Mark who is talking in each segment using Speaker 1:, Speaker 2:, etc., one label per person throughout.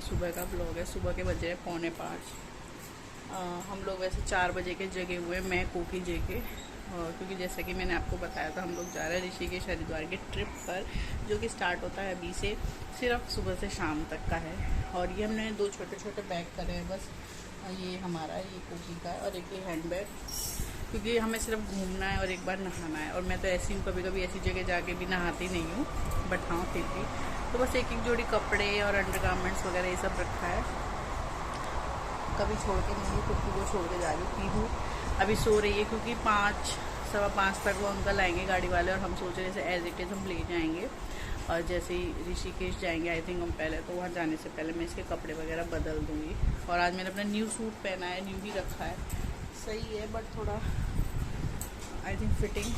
Speaker 1: सुबह का ब्लॉग है। सुबह के बजे 4:45। हम लोग वैसे 4 बजे के जगे हुए, मैं कोकी जेके, क्योंकि जैसे कि मैंने आपको बताया था हम लोग जा रहे हैं ऋषिकेश हरिद्वार के ट्रिप पर, जो कि स्टार्ट होता है अभी से, सिर्फ सुबह से शाम तक का है। और ये हमने 2 छोटे छोटे बैग करे हैं बस। ये हमारा, ये कोकी का है, और एक ये हैंड बैग, क्योंकि हमें सिर्फ घूमना है और एक बार नहाना है। और मैं तो ऐसी हूँ, कभी कभी ऐसी जगह जाके भी नहाती नहीं हूँ, बट हाँ फिर भी तो बस एक जोड़ी कपड़े और अंडरगारमेंट्स वगैरह ये सब रखा है। कभी छोड़ के नहीं, कुक्कू को छोड़ के जा रही हूँ। पीहू अभी सो रही है, क्योंकि 5-5:15 तक वो अंकल आएंगे गाड़ी वाले, और हम सोच रहे जैसे एज इट इज़ हम ले जाएंगे। और जैसे ही ऋषिकेश जाएंगे आई थिंक हम पहले, तो वहाँ जाने से पहले मैं इसके कपड़े वगैरह बदल दूँगी। और आज मैंने अपना न्यू सूट पहना है, न्यू ही रखा है, सही है, बट थोड़ा आई थिंक फिटिंग।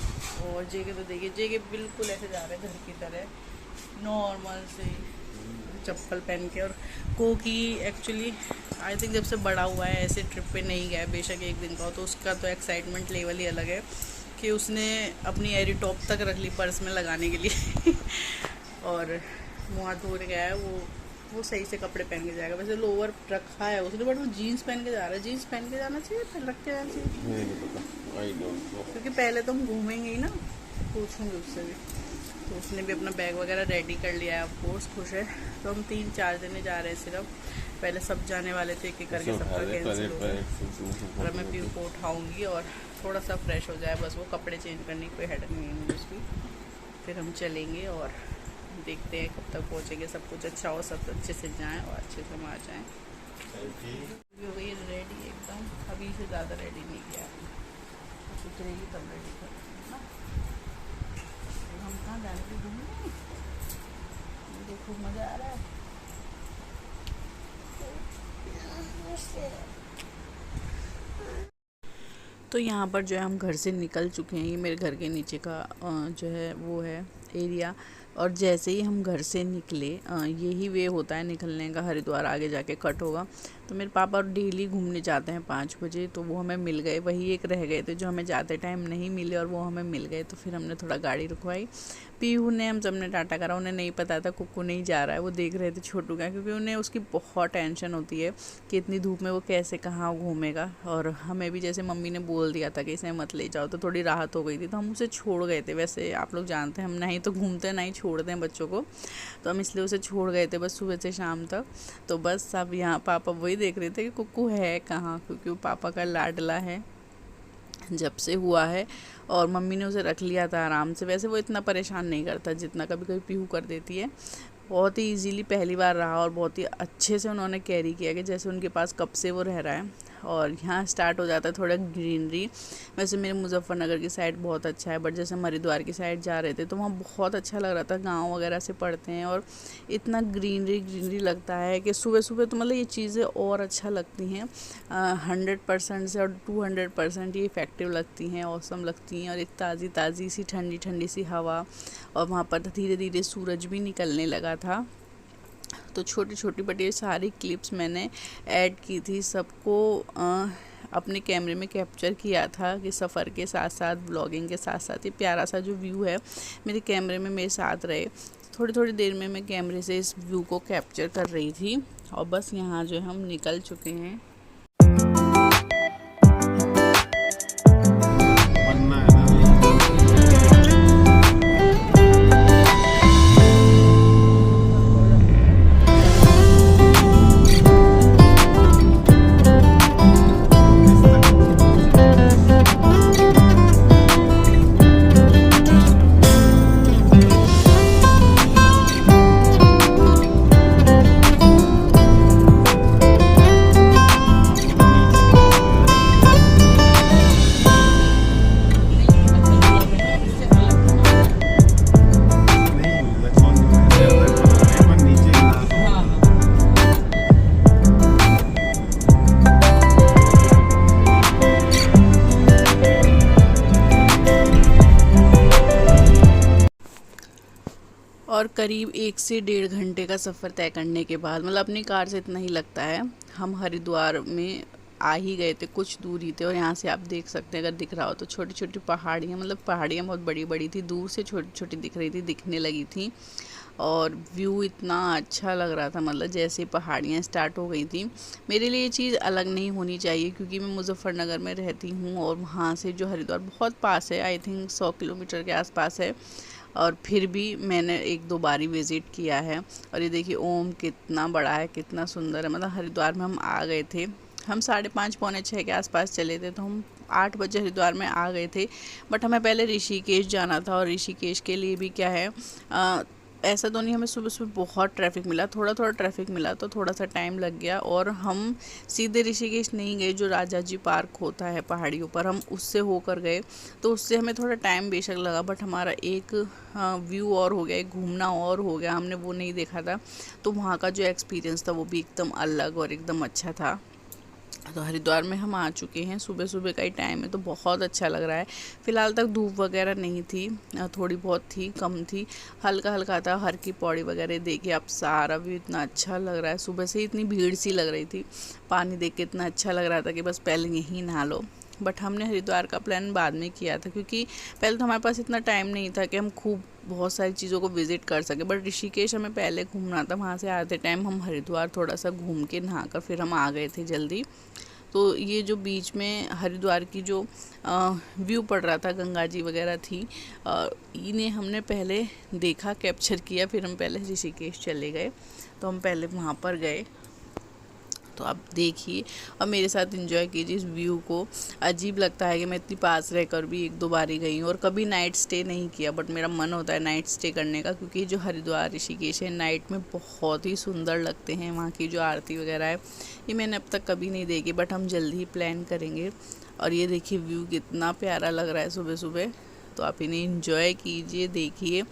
Speaker 1: और जेके तो देखिए, जेके बिल्कुल ऐसे जा रहे हैं घर की तरह, नॉर्मल से चप्पल पहन के। और कोकी एक्चुअली आई थिंक जब से बड़ा हुआ है ऐसे ट्रिप पे नहीं गया, बेशक एक दिन का हो, तो उसका तो एक्साइटमेंट लेवल ही अलग है कि उसने अपनी एरी टॉप तक रख ली पर्स में लगाने के लिए और मुँह हाथ धोने गया है वो सही से कपड़े पहन के जाएगा। वैसे लोअर रखा है उसने, बट वो जीन्स पहन के जा रहा है। जीन्स पहन के जाना चाहिए, फिर रख के जाना चाहिए, क्योंकि पहले तो हम घूमेंगे ही ना, पूछूंगी उससे भी। तो उसने भी अपना बैग वगैरह रेडी कर लिया है, ऑफकोर्स खुश है। तो हम 3-4 जने जा रहे हैं सिर्फ, पहले सब जाने वाले थे एक एक करके, सबका कैंसिल हो गया। और मैं पीहू को उठाऊंगी और थोड़ा सा फ्रेश हो जाए, बस वो कपड़े चेंज करने की कोई हेडक नहीं है मुझे उसकी। फिर हम चलेंगे और देखते हैं कब तक पहुँचेंगे, सब कुछ अच्छा हो, सब अच्छे से जाएँ और अच्छे से हम आ जाएँ। हो गई रेडी एकदम, अभी से ज़्यादा रेडी नहीं किया, उतरेगी तब रेडी कर ना। हम कहाँ जाने के घूमने, देखो मज़ा आ रहा है। तो यहाँ पर जो है हम घर से निकल चुके हैं। ये मेरे घर के नीचे का जो है वो है एरिया। और जैसे ही हम घर से निकले, यही वे होता है निकलने का, हरिद्वार आगे जाके कट होगा। तो मेरे पापा डेली घूमने जाते हैं 5 बजे, तो वो हमें मिल गए। वही एक रह गए थे जो हमें जाते टाइम नहीं मिले, और वो हमें मिल गए। तो फिर हमने थोड़ा गाड़ी रुकवाई, पीहू ने, हम सबने टाटा करा। उन्हें नहीं पता था कुक्कू नहीं जा रहा है, वो देख रहे थे छोटू का, क्योंकि उन्हें उसकी बहुत टेंशन होती है कि इतनी धूप में वो कैसे कहाँ घूमेगा। और हमें भी जैसे मम्मी ने बोल दिया था कि इसे मत ले जाओ, तो थोड़ी राहत हो गई थी, तो हम उसे छोड़ गए थे। वैसे आप लोग जानते हैं हम नहीं तो घूमते नहीं छोड़ते हैं बच्चों को, तो हम इसलिए उसे छोड़ गए थे बस सुबह से शाम तक। तो बस अब यहाँ पापा वही देख रहे थे कि कुक्कू है कहाँ, क्योंकि वो पापा का लाडला है जब से हुआ है। और मम्मी ने उसे रख लिया था आराम से। वैसे वो इतना परेशान नहीं करता जितना कभी कभी पीहू कर देती है। बहुत ही इजीली पहली बार रहा, और बहुत ही अच्छे से उन्होंने कैरी किया कि जैसे उनके पास कब से वो रह रहा है। और यहाँ स्टार्ट हो जाता है थोड़ा ग्रीनरी। वैसे मेरे मुजफ्फरनगर की साइड बहुत अच्छा है, बट जैसे हम हरिद्वार की साइड जा रहे थे तो वहाँ बहुत अच्छा लग रहा था, गांव वगैरह से पड़ते हैं और इतना ग्रीनरी लगता है कि सुबह सुबह तो मतलब ये चीज़ें और अच्छा लगती हैं। 100% से और 200% ये इफ़ेक्टिव लगती हैं, औसम लगती हैं। और एक ताज़ी ताज़ी सी ठंडी ठंडी सी हवा, और वहाँ पर धीरे धीरे सूरज भी निकलने लगा था। तो छोटी छोटी बट ये सारी क्लिप्स मैंने ऐड की थी, सबको अपने कैमरे में कैप्चर किया था कि सफ़र के साथ साथ, ब्लॉगिंग के साथ साथ ये प्यारा सा जो व्यू है मेरे कैमरे में मेरे साथ रहे। थोड़ी थोड़ी देर में मैं कैमरे से इस व्यू को कैप्चर कर रही थी। और बस यहाँ जो हम निकल चुके हैं। और करीब 1 से 1.5 घंटे का सफ़र तय करने के बाद, मतलब अपनी कार से इतना ही लगता है, हम हरिद्वार में आ ही गए थे, कुछ दूर ही थे। और यहाँ से आप देख सकते हैं, अगर दिख रहा हो तो छोटी छोटी पहाड़ियाँ, मतलब पहाड़ियाँ बहुत बड़ी बड़ी थी, दूर से छोटी छोटी दिख रही थी, दिखने लगी थी। और व्यू इतना अच्छा लग रहा था, मतलब जैसे पहाड़ियाँ स्टार्ट हो गई थी। मेरे लिए ये चीज़ अलग नहीं होनी चाहिए, क्योंकि मैं मुजफ्फरनगर में रहती हूँ और वहाँ से जो हरिद्वार बहुत पास है, आई थिंक 100 किलोमीटर के आसपास है। और फिर भी मैंने 1-2 बार ही विज़िट किया है। और ये देखिए ओम कितना बड़ा है, कितना सुंदर है। मतलब हरिद्वार में हम आ गए थे, हम 5:30 पौने 6 के आसपास चले थे, तो हम 8 बजे हरिद्वार में आ गए थे। बट हमें पहले ऋषिकेश जाना था, और ऋषिकेश के लिए भी क्या है, ऐसा तो नहीं, हमें सुबह सुबह बहुत ट्रैफिक मिला, थोड़ा थोड़ा ट्रैफिक मिला, तो थोड़ा सा टाइम लग गया। और हम सीधे ऋषिकेश नहीं गए, जो राजा जी पार्क होता है पहाड़ियों पर, हम उससे होकर गए, तो उससे हमें थोड़ा टाइम बेशक लगा। बट हमारा एक व्यू और हो गया, एक घूमना और हो गया, हमने वो नहीं देखा था। तो वहाँ का जो एक्सपीरियंस था वो भी एकदम अलग और एकदम अच्छा था। तो हरिद्वार में हम आ चुके हैं, सुबह सुबह का ही टाइम है, तो बहुत अच्छा लग रहा है। फ़िलहाल तक धूप वगैरह नहीं थी, थोड़ी बहुत थी, कम थी, हल्का हल्का था। हर की पौड़ी वगैरह देखिए आप, सारा भी इतना अच्छा लग रहा है। सुबह से ही इतनी भीड़ सी लग रही थी, पानी देख के इतना अच्छा लग रहा था कि बस पहले यहीं नहा लो। बट हमने हरिद्वार का प्लान बाद में किया था, क्योंकि पहले तो हमारे पास इतना टाइम नहीं था कि हम खूब बहुत सारी चीज़ों को विज़िट कर सके। बट ऋषिकेश हमें पहले घूमना था, वहाँ से आते टाइम हम हरिद्वार थोड़ा सा घूम के नहाकर फिर हम आ गए थे जल्दी। तो ये जो बीच में हरिद्वार की जो व्यू पड़ रहा था, गंगा जी वगैरह थी, इन्हें हमने पहले देखा, कैप्चर किया, फिर हम पहले ऋषिकेश चले गए। तो हम पहले वहाँ पर गए, तो आप देखिए और मेरे साथ एंजॉय कीजिए इस व्यू को। अजीब लगता है कि मैं इतनी पास रहकर भी 1-2 बार ही गई हूँ, और कभी नाइट स्टे नहीं किया। बट मेरा मन होता है नाइट स्टे करने का, क्योंकि जो हरिद्वार ऋषिकेश है नाइट में बहुत ही सुंदर लगते हैं। वहाँ की जो आरती वगैरह है, ये मैंने अब तक कभी नहीं देखी, बट हम जल्दी ही प्लान करेंगे। और ये देखिए व्यू कितना प्यारा लग रहा है सुबह सुबह, तो आप इन्हें इंजॉय कीजिए, देखिए।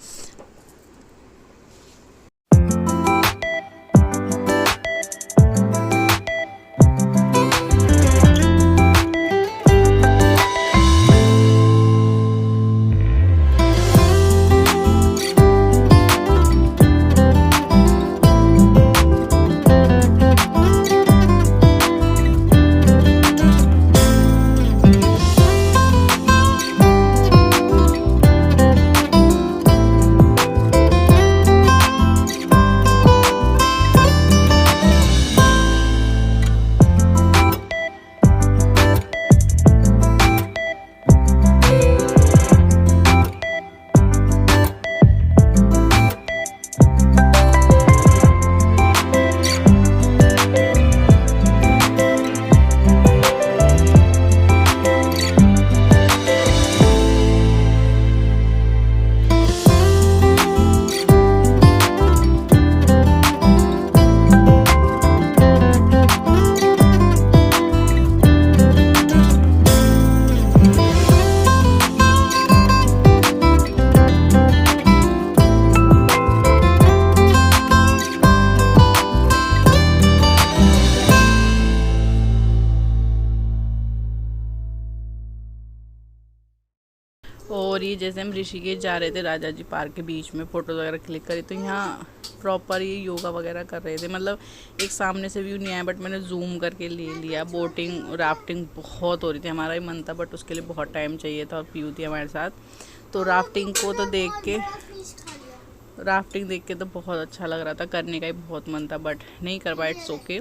Speaker 1: और ये जैसे हम ऋषिकेश जा रहे थे, राजा जी पार्क के बीच में फ़ोटो वगैरह क्लिक करी, तो यहाँ प्रॉपर ये योगा वगैरह कर रहे थे। मतलब एक सामने से व्यू नहीं आया, बट मैंने जूम करके ले लिया। बोटिंग राफ्टिंग बहुत हो रही थी, हमारा ही मन था, बट उसके लिए बहुत टाइम चाहिए था, और पीयू थी हमारे साथ। तो राफ्टिंग को तो राफ्टिंग देख के तो बहुत अच्छा लग रहा था, करने का ही बहुत मन था, बट नहीं कर पाए, इट्स ओके।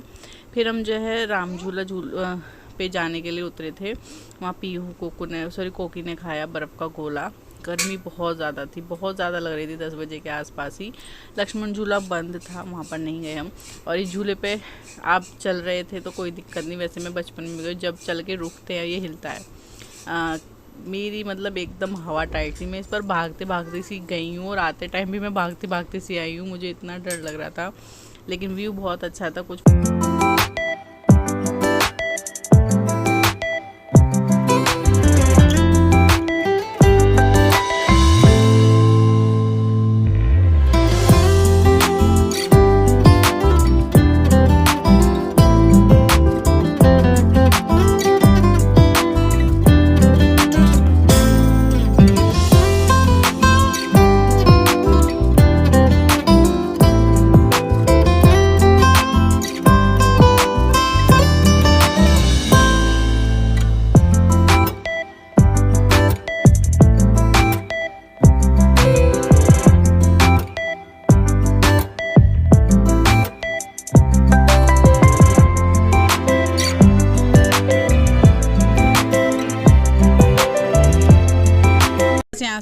Speaker 1: फिर हम जो है राम झूला पे जाने के लिए उतरे थे। वहाँ पीहू कोकी ने खाया बर्फ़ का गोला। गर्मी बहुत ज़्यादा थी, बहुत ज़्यादा लग रही थी। 10 बजे के आसपास ही लक्ष्मण झूला बंद था, वहाँ पर नहीं गए हम। और इस झूले पे आप चल रहे थे तो कोई दिक्कत नहीं, वैसे मैं बचपन में गई, जब चल के रुकते हैं ये हिलता है। मेरी मतलब एकदम हवा टाइट थी, मैं इस पर भागते भागते सी गई हूँ, और आते टाइम भी मैं भागते भागते सी आई हूँ। मुझे इतना डर लग रहा था, लेकिन व्यू बहुत अच्छा था। कुछ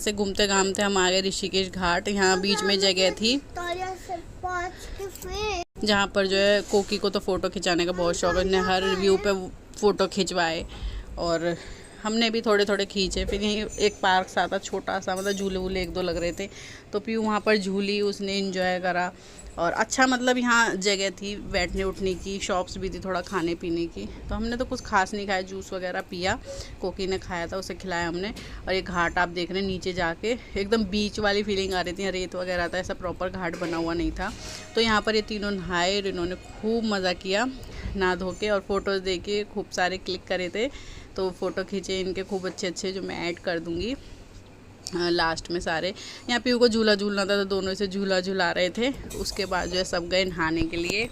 Speaker 1: से घूमते घामते हम आ गए ऋषिकेश घाट। यहाँ बीच में जगह थी जहाँ पर जो है कोकी को तो फ़ोटो खिंचाने का बहुत शौक है, उसने हर व्यू पे फ़ोटो खिंचवाए और हमने भी थोड़े थोड़े खींचे। फिर यहीं एक पार्क सा था छोटा सा, मतलब झूले वूले एक दो लग रहे थे, तो पीयू वहाँ पर झूली, उसने इंजॉय करा। और अच्छा मतलब यहाँ जगह थी बैठने उठने की, शॉप्स भी थी थोड़ा खाने पीने की। तो हमने तो कुछ खास नहीं खाया, जूस वगैरह पिया, कोकी ने खाया था, उसे खिलाया हमने। और ये घाट आप देख रहे हैं नीचे जाके एकदम बीच वाली फीलिंग आ रही थी, रेत वगैरह था, ऐसा प्रॉपर घाट बना हुआ नहीं था। तो यहाँ पर ये तीनों नहाए और इन्होंने खूब मज़ा किया नहा धो के, और फ़ोटोज़ दे के खूब सारे क्लिक करे थे। तो फ़ोटो खींचे इनके खूब अच्छे अच्छे, जो मैं ऐड कर दूँगी लास्ट में सारे। यहाँ पीयू को झूला झूलना था तो दोनों से झूला झूला रहे थे। उसके बाद जो है सब गए नहाने के लिए।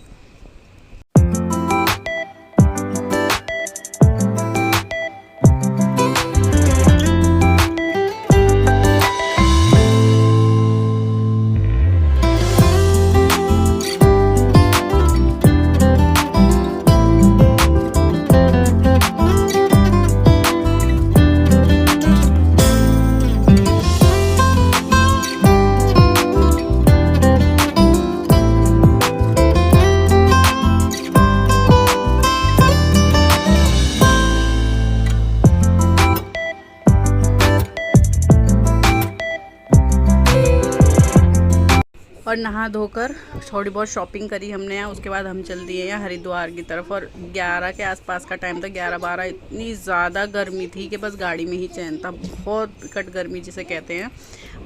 Speaker 1: और नहा धोकर थोड़ी बहुत शॉपिंग करी हमने यहाँ। उसके बाद हम चल दिए यहाँ हरिद्वार की तरफ। और 11 के आसपास का टाइम था, 11-12। इतनी ज़्यादा गर्मी थी कि बस गाड़ी में ही चैन था, बहुत विकट गर्मी जिसे कहते हैं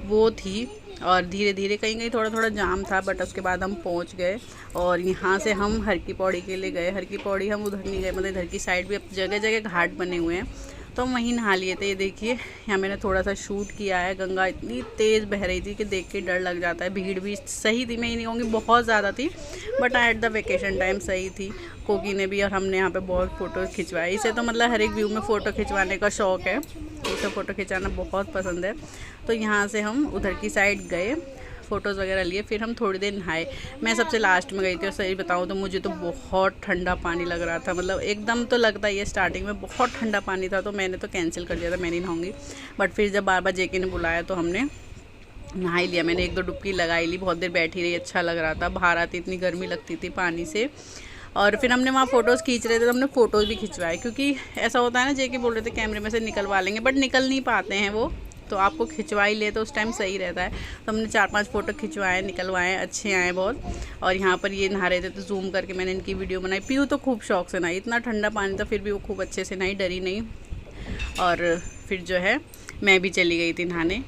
Speaker 1: वो थी। और धीरे धीरे कहीं कहीं थोड़ा थोड़ा जाम था, बट उसके बाद हम पहुँच गए। और यहाँ से हम हर की पौड़ी के लिए गए। हर की पौड़ी हम उधर नहीं गए, मतलब इधर की साइड भी अब जगह जगह घाट बने हुए हैं, तो हम वहीं नहा लिए थे। ये देखिए यहाँ मैंने थोड़ा सा शूट किया है। गंगा इतनी तेज़ बह रही थी कि देख के डर लग जाता है। भीड़ भी सही थी, मैं ये नहीं कहूँगी बहुत ज़्यादा थी, but at the vacation time सही थी। कोकी ने भी और हमने यहाँ पे बहुत फ़ोटो खिंचवाई। इसे तो मतलब हर एक व्यू में फ़ोटो खिंचवाने का शौक़ है, इसे फ़ोटो खिंचाना बहुत पसंद है। तो यहाँ से हम उधर की साइड गए, फ़ोटोज़ वगैरह लिए, फिर हम थोड़ी देर नहाए। मैं सबसे लास्ट में गई थी और सही बताऊँ तो मुझे तो बहुत ठंडा पानी लग रहा था, मतलब एकदम तो लगता ही है स्टार्टिंग में, बहुत ठंडा पानी था। तो मैंने तो कैंसिल कर दिया था, मैं नहीं नहाऊंगी। बट फिर जब बार बार जेके ने बुलाया तो हमने नहा ही लिया। मैंने एक दो डुबकी लगाई ली, बहुत देर बैठी रही, अच्छा लग रहा था। बाहर आती इतनी गर्मी लगती थी पानी से। और फिर हमने वहाँ फ़ोटोज़ खींच रहे थे तो हमने फ़ोटोज़ भी खिंचवाए, क्योंकि ऐसा होता है ना, जेके बोल रहे थे कैमरे में से निकलवा लेंगे, बट निकल नहीं पाते हैं वो, तो आपको खिंचवा ही ले तो उस टाइम सही रहता है। तो हमने 4-5 फ़ोटो खिंचवाए, निकलवाए, अच्छे आए बहुत। और यहाँ पर ये नहा रहे थे तो जूम करके मैंने इनकी वीडियो बनाई। पीयू तो खूब शौक से नहाई, इतना ठंडा पानी था फिर भी वो खूब अच्छे से नहाई, डरी नहीं। और फिर जो है मैं भी चली गई थी नहाने।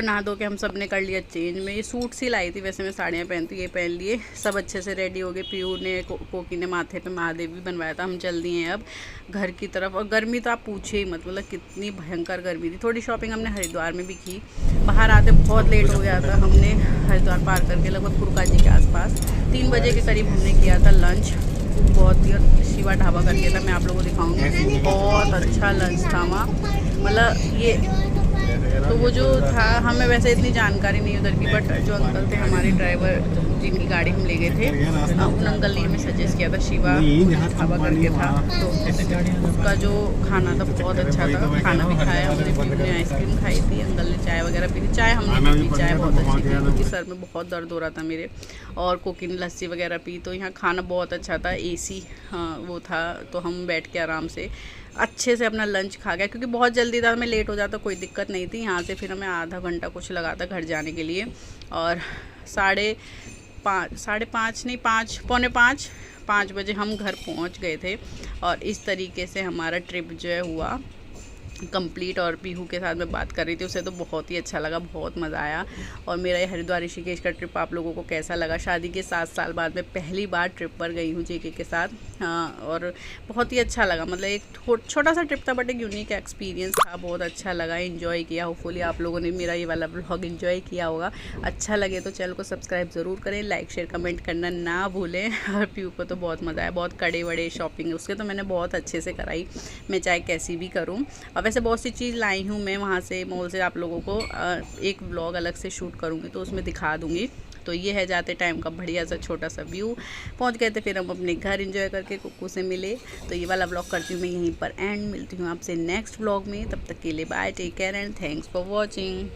Speaker 1: और नहा धो के हम सब ने कर लिया चेंज। मैं ये सूट सी लाई थी, वैसे मैं साड़ियाँ पहनती, ये पहन लिए। सब अच्छे से रेडी हो गए। पीयू ने कोकी ने माथे पे महादेव भी बनवाया था। हम चल दिए हैं अब घर की तरफ। और गर्मी तो आप पूछे ही मत, मतलब कितनी भयंकर गर्मी थी। थोड़ी शॉपिंग हमने हरिद्वार में भी की। बाहर आते बहुत लेट हो गया था। हमने हरिद्वार पार करके लगभग पुरका जी के आसपास 3 बजे के करीब हमने किया था लंच। बहुत ही शिवा ढाबा करके था, मैं आप लोगों को दिखाऊंगी। बहुत अच्छा लंच था वहाँ, मतलब ये तो वो जो था, हमें वैसे इतनी जानकारी नहीं उधर की, बट जो अंकल थे हमारे ड्राइवर जिनकी गाड़ी हम ले गए थे, उन अंकल ने हमें सजेस्ट किया था शिवा ढाबा करके था, तो उसका जो खाना था बहुत अच्छा था। खाना भी खाया हमने, पीने आइसक्रीम खाई थी, अंकल ने चाय वगैरह पी थी। चाय हमने पी, चाय बहुत अच्छी थी क्योंकि सर में बहुत दर्द हो रहा था मेरे। और कोकी ने लस्सी वगैरह पी। तो यहाँ खाना बहुत अच्छा था, AC वो था, तो हम बैठ के आराम से अच्छे से अपना लंच खा गया। क्योंकि बहुत जल्दी था, हमें लेट हो जाता कोई दिक्कत नहीं थी। यहाँ से फिर हमें आधा घंटा कुछ लगा था घर जाने के लिए। और 5:30 नहीं 5 बजे हम घर पहुँच गए थे। और इस तरीके से हमारा ट्रिप जो है हुआ कंप्लीट। और पीहू के साथ मैं बात कर रही थी, उसे तो बहुत ही अच्छा लगा, बहुत मज़ा आया। और मेरा ये हरिद्वार ऋषिकेश का ट्रिप आप लोगों को कैसा लगा? शादी के 7 साल बाद मैं पहली बार ट्रिप पर गई हूँ JK के साथ। और बहुत ही अच्छा लगा, मतलब एक छोटा सा ट्रिप था बट एक यूनिक एक्सपीरियंस था। बहुत अच्छा लगा, एंजॉय किया। होपफुली आप लोगों ने मेरा ये वाला ब्लॉग एंजॉय किया होगा। अच्छा लगे तो चैनल को सब्सक्राइब ज़रूर करें, लाइक शेयर कमेंट करना ना भूलें। और पीहू को तो बहुत मज़ा आया, बहुत कड़े बड़े शॉपिंग उसके तो मैंने बहुत अच्छे से कराई, मैं चाहे कैसी भी करूँ। और वैसे बहुत सी चीज़ लाई हूँ मैं वहाँ से, मॉल से। आप लोगों को एक व्लॉग अलग से शूट करूँगी तो उसमें दिखा दूँगी। तो ये है जाते टाइम का बढ़िया सा छोटा सा व्यू। पहुँच गए थे, फिर हम अपने घर एंजॉय करके कुक्कू से मिले। तो ये वाला व्लॉग करती हूँ मैं यहीं पर एंड। मिलती हूँ आपसे नेक्स्ट व्लॉग में, तब तक के लिए bye, take care and thanks for watching.